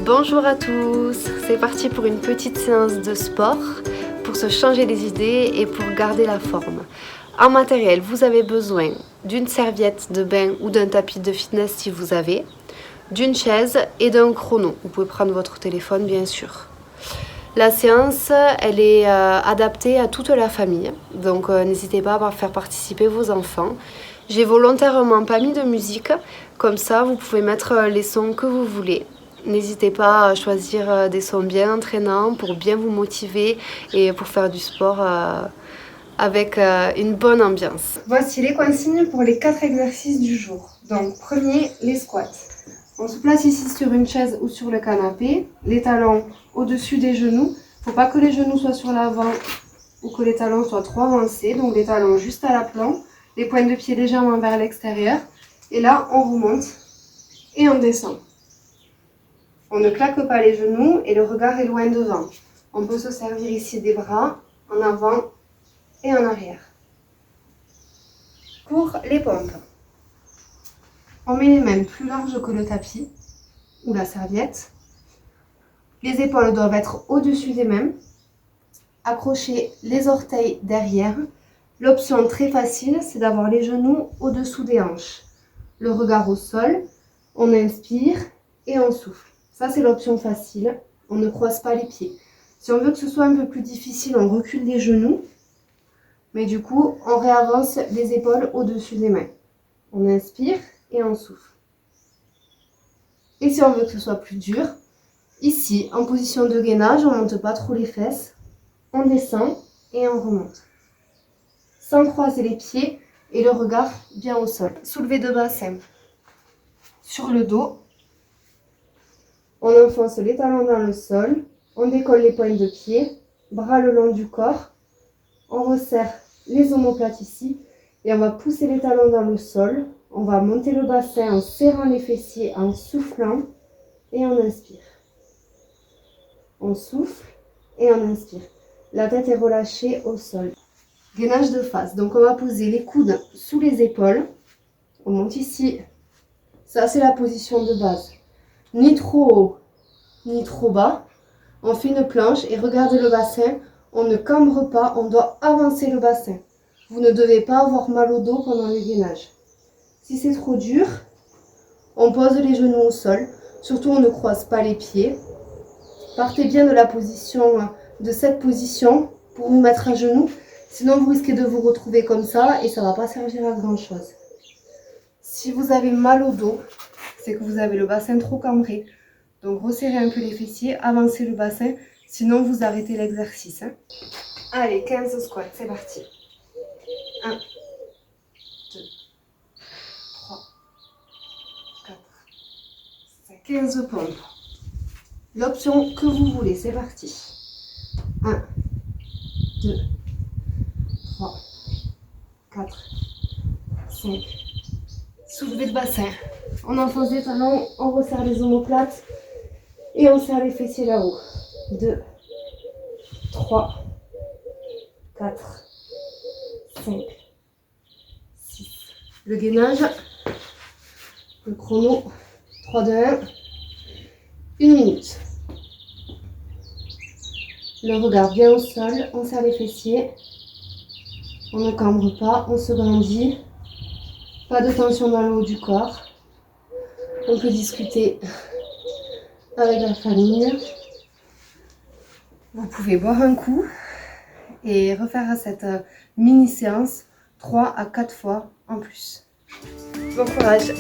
Bonjour à tous, c'est parti pour une petite séance de sport pour se changer les idées et pour garder la forme. En matériel, vous avez besoin d'une serviette de bain ou d'un tapis de fitness si vous avez, d'une chaise et d'un chrono. Vous pouvez prendre votre téléphone bien sûr. La séance, elle est adaptée à toute la famille, donc n'hésitez pas à faire participer vos enfants. J'ai volontairement pas mis de musique, comme ça vous pouvez mettre les sons que vous voulez. N'hésitez pas à choisir des sons bien entraînants pour bien vous motiver et pour faire du sport avec une bonne ambiance. Voici les consignes pour les 4 exercices du jour. Donc premier, les squats. On se place ici sur une chaise ou sur le canapé, les talons au-dessus des genoux. Il ne faut pas que les genoux soient sur l'avant ou que les talons soient trop avancés. Donc les talons juste à l'aplomb, les pointes de pied légèrement vers l'extérieur. Et là, on remonte et on descend. On ne claque pas les genoux et le regard est loin devant. On peut se servir ici des bras en avant et en arrière. Pour les pompes, on met les mains plus larges que le tapis ou la serviette. Les épaules doivent être au-dessus des mains. Accrochez les orteils derrière. L'option très facile, c'est d'avoir les genoux au-dessous des hanches. Le regard au sol, on inspire et on souffle. Ça, c'est l'option facile. On ne croise pas les pieds. Si on veut que ce soit un peu plus difficile, on recule les genoux. Mais du coup, on réavance les épaules au-dessus des mains. On inspire et on souffle. Et si on veut que ce soit plus dur, ici, en position de gainage, on ne monte pas trop les fesses. On descend et on remonte. Sans croiser les pieds et le regard bien au sol. Soulevé de bassin. Sur le dos. On enfonce les talons dans le sol, on décolle les pointes de pied, bras le long du corps, on resserre les omoplates ici et on va pousser les talons dans le sol, on va monter le bassin en serrant les fessiers, en soufflant et on inspire. On souffle et on inspire. La tête est relâchée au sol. Gainage de face, donc on va poser les coudes sous les épaules, on monte ici, ça c'est la position de base. Ni trop haut, ni trop bas. On fait une planche et regardez le bassin. On ne cambre pas, on doit avancer le bassin. Vous ne devez pas avoir mal au dos pendant le gainage. Si c'est trop dur, on pose les genoux au sol. Surtout, on ne croise pas les pieds. Partez bien de cette position pour vous mettre à genoux. Sinon, vous risquez de vous retrouver comme ça et ça ne va pas servir à grand chose. Si vous avez mal au dos, c'est que vous avez le bassin trop cambré. Donc resserrez un peu les fessiers, avancez le bassin, sinon vous arrêtez l'exercice. Allez, 15 squats, c'est parti. 1, 2, 3, 4, 5, 15 pompes. L'option que vous voulez, c'est parti. 1, 2, 3, 4, 5. Soulevé de bassin. On enfonce les talons, on resserre les omoplates et on serre les fessiers là-haut. 2, 3, 4, 5, 6. Le gainage, le chrono, 3, 2, 1, 1 minute. Le regard bien au sol, on serre les fessiers, on ne cambre pas, on se grandit. Pas de tension dans le haut du corps. On peut discuter avec la famille. Vous pouvez boire un coup et refaire cette mini séance 3 à 4 fois en plus. Bon courage!